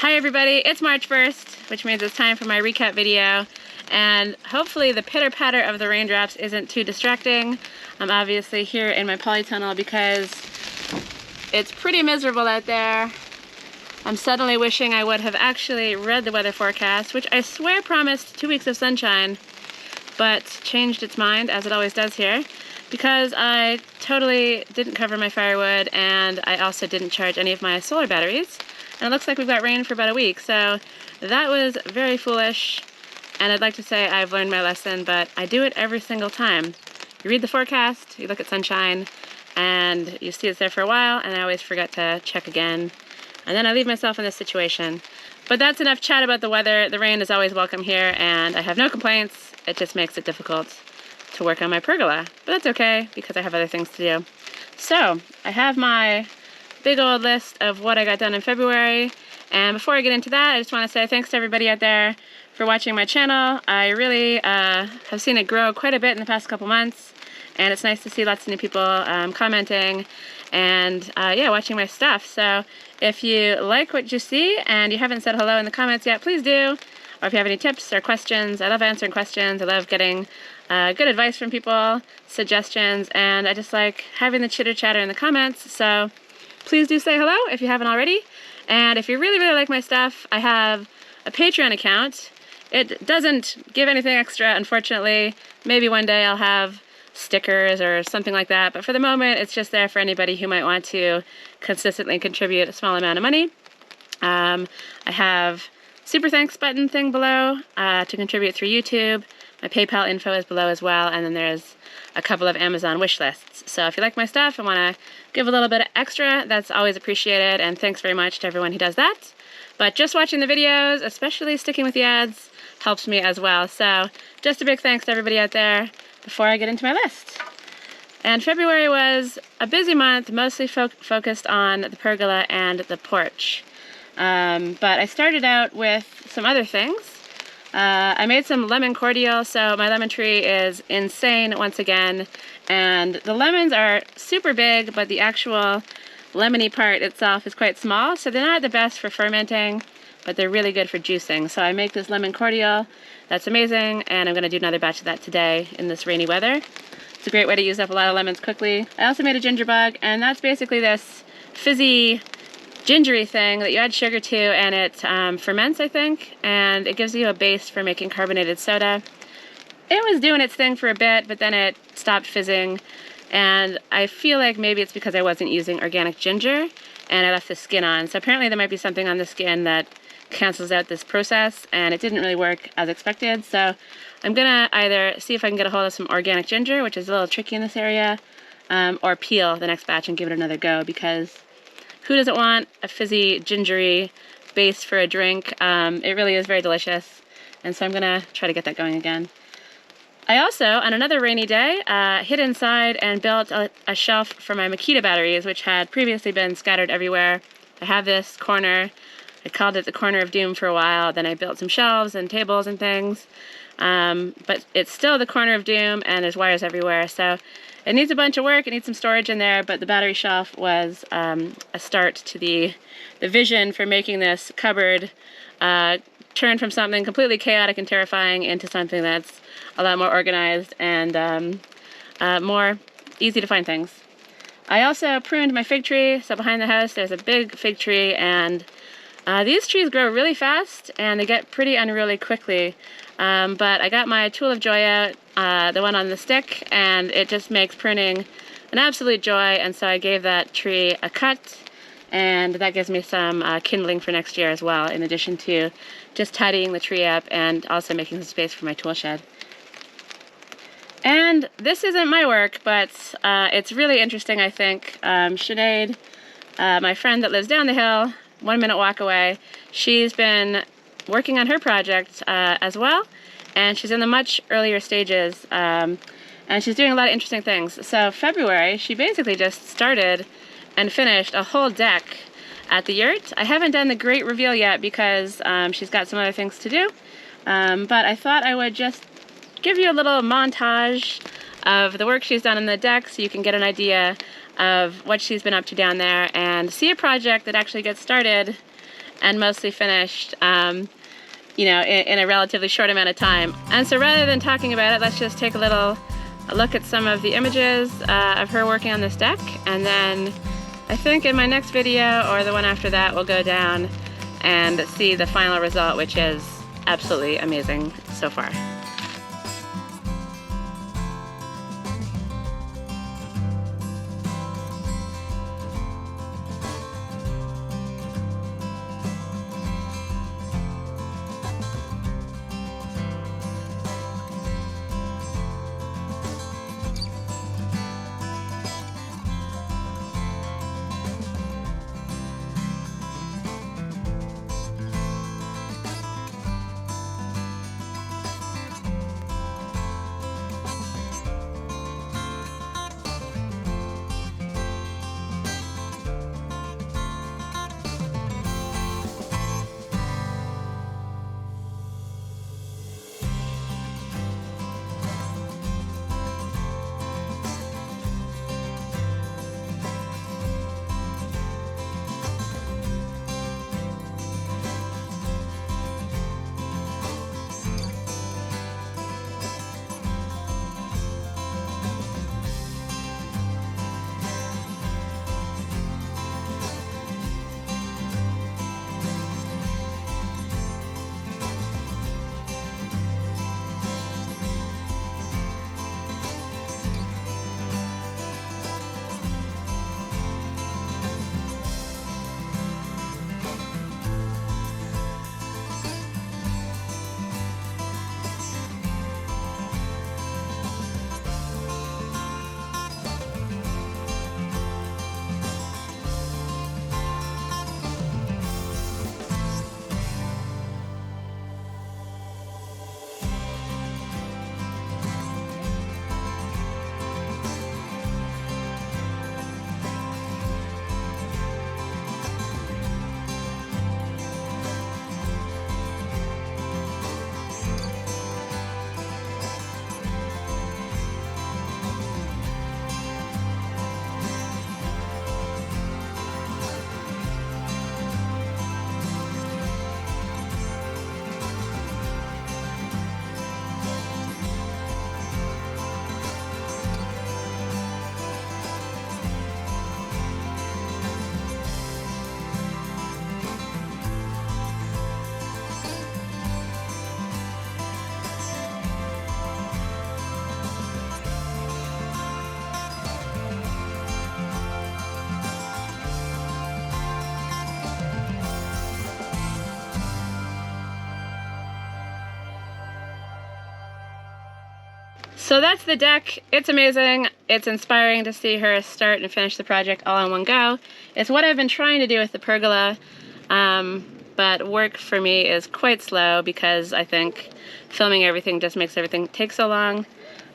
Hi everybody, it's March 1st, which means it's time for my recap video, and hopefully the pitter-patter of the raindrops isn't too distracting. I'm obviously here in my polytunnel because it's pretty miserable out there. I'm suddenly wishing I would have actually read the weather forecast, which I swear promised 2 weeks of sunshine, but changed its mind, as it always does here, because I totally didn't cover my firewood and I also didn't charge any of my solar batteries. And it looks like we've got rain for about a week, so that was very foolish, and I'd like to say I've learned my lesson, but I do it every single time. You read the forecast, you look at sunshine, and you see it's there for a while, and I always forget to check again, and then I leave myself in this situation. But that's enough chat about the weather. The rain is always welcome here, and I have no complaints. It just makes it difficult to work on my pergola, but that's okay, because I have other things to do. So, I have my big old list of what I got done in February, and before I get into that, I just want to say thanks to everybody out there for watching my channel. I really have seen it grow quite a bit in the past couple months, and it's nice to see lots of new people commenting and yeah, watching my stuff. So if you like what you see and you haven't said hello in the comments yet, please do. Or if you have any tips or questions, I love answering questions. I love getting good advice from people, suggestions, and I just like having the chitter chatter in the comments. So please do say hello if you haven't already. And if you really, really like my stuff, I have a Patreon account. It doesn't give anything extra, unfortunately. Maybe one day I'll have stickers or something like that, but for the moment it's just there for anybody who might want to consistently contribute a small amount of money. I have super thanks button thing below to contribute through YouTube. My PayPal info is below as well, and then there's a couple of Amazon wish lists. So if you like my stuff and want to give a little bit extra, that's always appreciated, and thanks very much to everyone who does that. But just watching the videos, especially sticking with the ads, helps me as well. So just a big thanks to everybody out there before I get into my list. And February was a busy month, mostly focused on the pergola and the porch. But I started out with some other things. I made some lemon cordial, so my lemon tree is insane once again, and the lemons are super big, but the actual lemony part itself is quite small, so they're not the best for fermenting, but they're really good for juicing. So I make this lemon cordial that's amazing, and I'm going to do another batch of that today in this rainy weather. It's a great way to use up a lot of lemons quickly. I also made a ginger bug, and that's basically this fizzy gingery thing that you add sugar to, and it ferments, I think, and it gives you a base for making carbonated soda. It was doing its thing for a bit, but then it stopped fizzing, and I feel like maybe it's because I wasn't using organic ginger and I left the skin on. So apparently there might be something on the skin that cancels out this process, and it didn't really work as expected. So I'm gonna either see if I can get a hold of some organic ginger, which is a little tricky in this area, or peel the next batch and give it another go, because who doesn't want a fizzy, gingery base for a drink? It really is very delicious, and so I'm gonna try to get that going again. I also, on another rainy day, hid inside and built a shelf for my Makita batteries, which had previously been scattered everywhere. I have this corner. I called it the corner of doom for a while. Then I built some shelves and tables and things, but it's still the corner of doom, and there's wires everywhere. So it needs a bunch of work. It needs some storage in there, but the battery shelf was a start to the vision for making this cupboard turn from something completely chaotic and terrifying into something that's a lot more organized and more easy to find things. I also pruned my fig tree. So behind the house there's a big fig tree, and these trees grow really fast and they get pretty unruly quickly. But I got my tool of joy out, the one on the stick, and it just makes pruning an absolute joy, and so I gave that tree a cut, and that gives me some kindling for next year as well, in addition to just tidying the tree up and also making some space for my tool shed. And this isn't my work, but it's really interesting, I think. Sinead, my friend that lives down the hill, 1 minute walk away, she's been working on her project as well, and she's in the much earlier stages, and she's doing a lot of interesting things. So February, she basically just started and finished a whole deck at the yurt. I haven't done the great reveal yet because she's got some other things to do, but I thought I would just give you a little montage of the work she's done on the deck so you can get an idea of what she's been up to down there and see a project that actually gets started and mostly finished, you know, in a relatively short amount of time. And so rather than talking about it, let's just take a look at some of the images of her working on this deck, and then I think in my next video or the one after that, we'll go down and see the final result, which is absolutely amazing so far. So that's the deck. It's amazing. It's inspiring to see her start and finish the project all in one go. It's what I've been trying to do with the pergola, but work for me is quite slow because I think filming everything just makes everything take so long.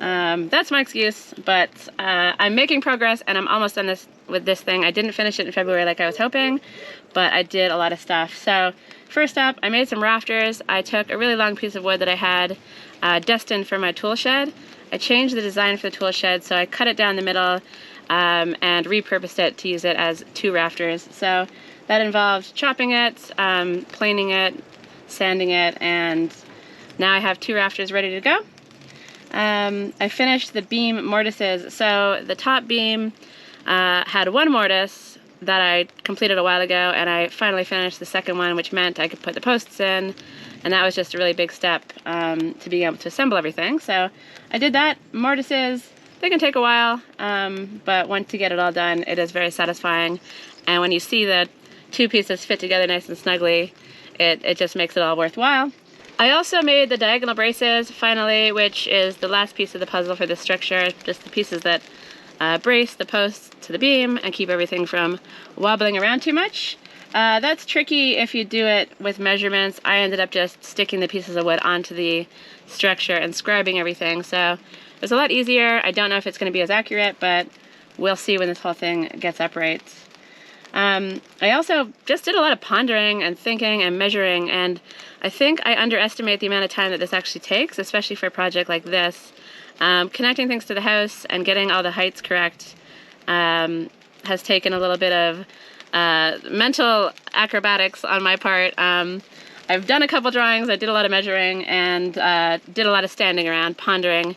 That's my excuse, but I'm making progress and I'm almost done with this thing. I didn't finish it in February like I was hoping, but I did a lot of stuff. So first up, I made some rafters. I took a really long piece of wood that I had destined for my tool shed. I changed the design for the tool shed, so I cut it down the middle and repurposed it to use it as 2 rafters. So that involved chopping it, planing it, sanding it, and now I have 2 rafters ready to go. I finished the beam mortises. So the top beam had 1 mortise that I completed a while ago, and I finally finished the second one, which meant I could put the posts in, and that was just a really big step to being able to assemble everything. So I did that. Mortises, they can take a while, but once you get it all done, it is very satisfying. And when you see the 2 pieces fit together nice and snugly, it just makes it all worthwhile. I also made the diagonal braces, finally, which is the last piece of the puzzle for this structure, just the pieces that brace the posts to the beam and keep everything from wobbling around too much. That's tricky if you do it with measurements. I ended up just sticking the pieces of wood onto the structure and scribing everything, so it's a lot easier. I don't know if it's going to be as accurate, but we'll see when this whole thing gets upright. I also just did a lot of pondering and thinking and measuring, and I think I underestimate the amount of time that this actually takes, especially for a project like this. Connecting things to the house and getting all the heights correct has taken a little bit of mental acrobatics on my part. I've done a couple drawings, I did a lot of measuring, and did a lot of standing around, pondering.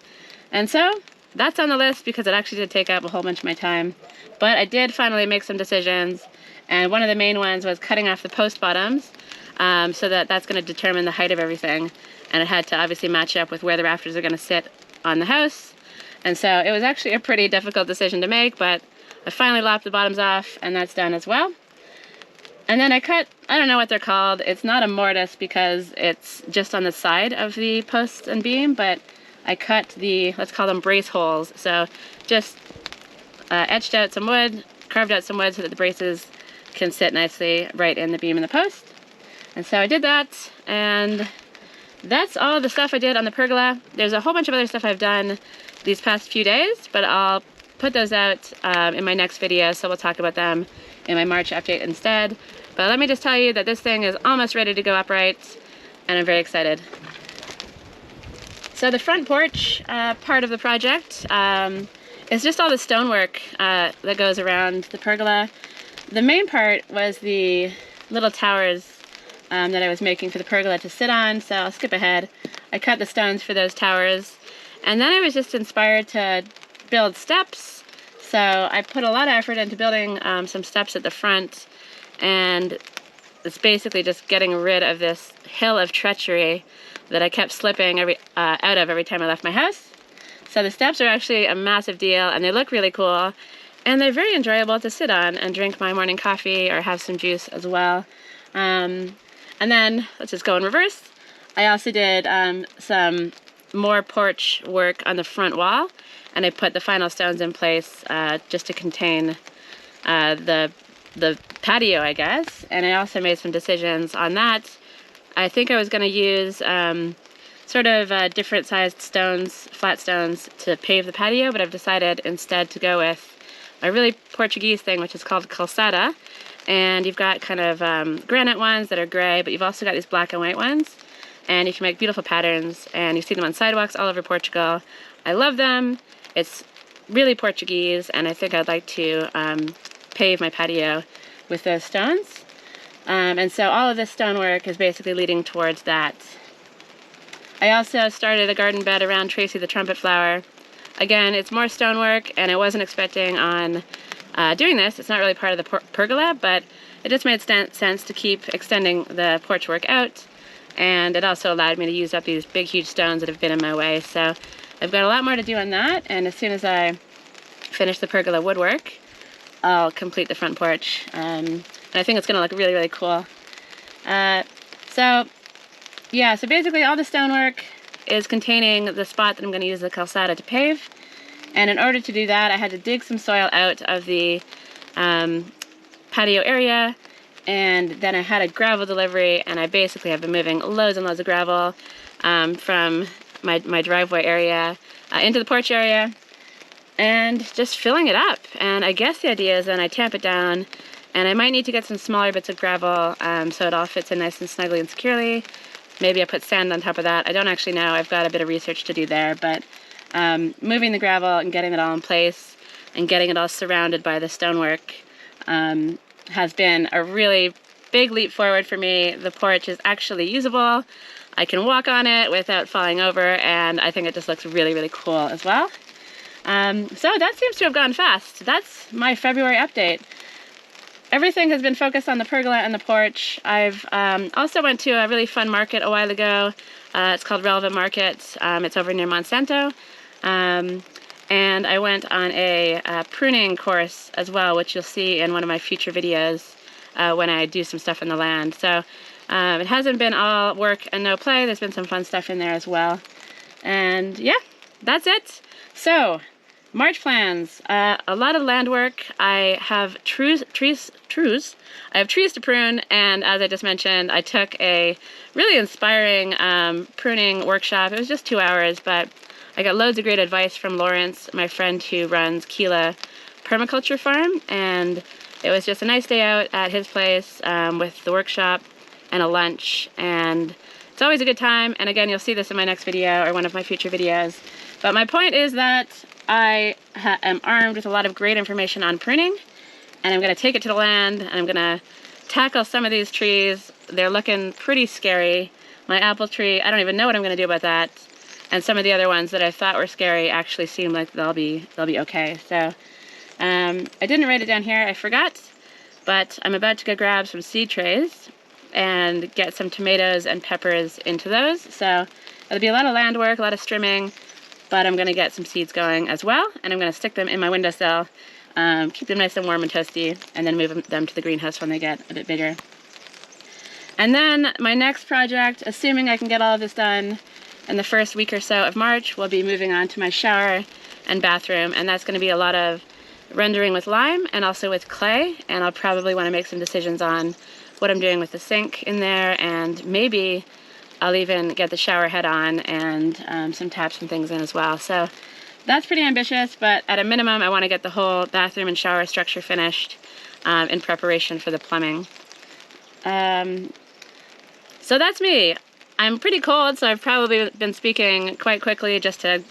And so that's on the list because it actually did take up a whole bunch of my time. But I did finally make some decisions, and one of the main ones was cutting off the post bottoms, so that's going to determine the height of everything. And it had to obviously match up with where the rafters are going to sit on the house. And so it was actually a pretty difficult decision to make, but I finally lopped the bottoms off, and that's done as well. And then I cut, I don't know what they're called. It's not a mortise because it's just on the side of the post and beam, but I cut the, let's call them brace holes. So just etched out some wood, carved out some wood so that the braces can sit nicely right in the beam and the post. And so I did that, and that's all the stuff I did on the pergola. There's a whole bunch of other stuff I've done these past few days, but I'll put those out in my next video, so we'll talk about them in my March update instead. But let me just tell you that this thing is almost ready to go upright, and I'm very excited. So the front porch part of the project is just all the stonework that goes around the pergola. The main part was the little towers that I was making for the pergola to sit on, so I'll skip ahead. I cut the stones for those towers, and then I was just inspired to build steps. So I put a lot of effort into building some steps at the front, and it's basically just getting rid of this hill of treachery that I kept slipping out of every time I left my house. So the steps are actually a massive deal, and they look really cool, and they're very enjoyable to sit on and drink my morning coffee or have some juice as well. And then let's just go in reverse. I also did some more porch work on the front wall, and I put the final stones in place just to contain the patio, I guess. And I also made some decisions on that. I think I was going to use sort of different sized stones, flat stones, to pave the patio, but I've decided instead to go with a really Portuguese thing, which is called calçada. And you've got kind of granite ones that are gray, but you've also got these black and white ones. And you can make beautiful patterns, and you see them on sidewalks all over Portugal. I love them. It's really Portuguese, and I think I'd like to pave my patio with those stones. And so all of this stonework is basically leading towards that. I also started a garden bed around Tracy the trumpet flower. Again, it's more stonework, and I wasn't expecting on doing this. It's not really part of the pergola, but it just made sense to keep extending the porch work out. And it also allowed me to use up these big, huge stones that have been in my way. So I've got a lot more to do on that, and as soon as I finish the pergola woodwork, I'll complete the front porch. And I think it's going to look really, really cool. So basically all the stonework is containing the spot that I'm going to use the calçada to pave. And in order to do that, I had to dig some soil out of the patio area, and then I had a gravel delivery, and I basically have been moving loads and loads of gravel from my driveway area into the porch area, and just filling it up. And I guess the idea is then I tamp it down, and I might need to get some smaller bits of gravel so it all fits in nice and snugly and securely. Maybe I put sand on top of that. I don't actually know. I've got a bit of research to do there, but moving the gravel and getting it all in place and getting it all surrounded by the stonework has been a really big leap forward for me. The porch is actually usable. I can walk on it without falling over, and I think it just looks really, really cool as well. So that seems to have gone fast. That's my February update. Everything has been focused on the pergola and the porch. I've also went to a really fun market a while ago. It's called Relevant Market. It's over near Monsanto. And I went on a pruning course as well, which you'll see in one of my future videos when I do some stuff in the land. So it hasn't been all work and no play. There's been some fun stuff in there as well. And yeah, that's it. So, March plans. A lot of land work. I have trees to prune, and as I just mentioned, I took a really inspiring pruning workshop. It was just 2 hours, but I got loads of great advice from Lawrence, my friend who runs Keela Permaculture Farm, and it was just a nice day out at his place with the workshop and a lunch, and it's always a good time. And again, you'll see this in my next video or one of my future videos. But my point is that I am armed with a lot of great information on pruning, and I'm going to take it to the land, and I'm going to tackle some of these trees. They're looking pretty scary. My apple tree, I don't even know what I'm going to do about that. And some of the other ones that I thought were scary actually seem like they'll be okay. So I didn't write it down here, I forgot, but I'm about to go grab some seed trays and get some tomatoes and peppers into those. So it'll be a lot of land work, a lot of strimming, but I'm going to get some seeds going as well, and I'm going to stick them in my windowsill, keep them nice and warm and toasty, and then move them to the greenhouse when they get a bit bigger. And then my next project, assuming I can get all of this done in the first week or so of March, we'll be moving on to my shower and bathroom, and that's going to be a lot of rendering with lime and also with clay, and I'll probably want to make some decisions on what I'm doing with the sink in there, and maybe I'll even get the shower head on and some taps and things in as well. So that's pretty ambitious, but at a minimum I want to get the whole bathroom and shower structure finished in preparation for the plumbing. So that's me. I'm pretty cold, so I've probably been speaking quite quickly just to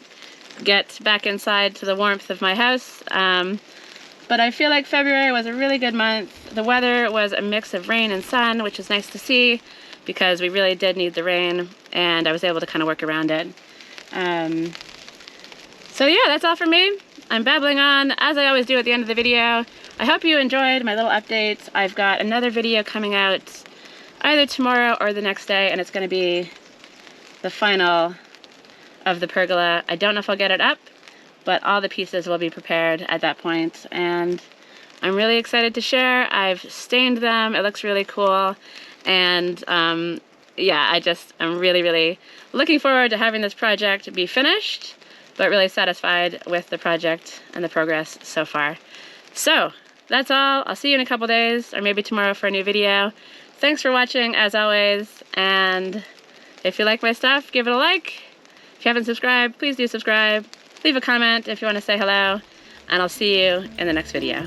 get back inside to the warmth of my house. But I feel like February was a really good month. The weather was a mix of rain and sun, which is nice to see because we really did need the rain, and I was able to kind of work around it. So yeah, that's all for me. I'm babbling on, as I always do at the end of the video. I hope you enjoyed my little update. I've got another video coming out either tomorrow or the next day, and it's going to be the final of the pergola. I don't know if I'll get it up, but all the pieces will be prepared at that point, and I'm really excited to share. I've stained them. It looks really cool, and yeah, I'm really looking forward to having this project be finished, but really satisfied with the project and the progress so far. So that's all. I'll see you in a couple days, or maybe tomorrow for a new video. Thanks for watching, as always, and if you like my stuff, give it a like. If you haven't subscribed, please do subscribe. Leave a comment if you want to say hello, and I'll see you in the next video.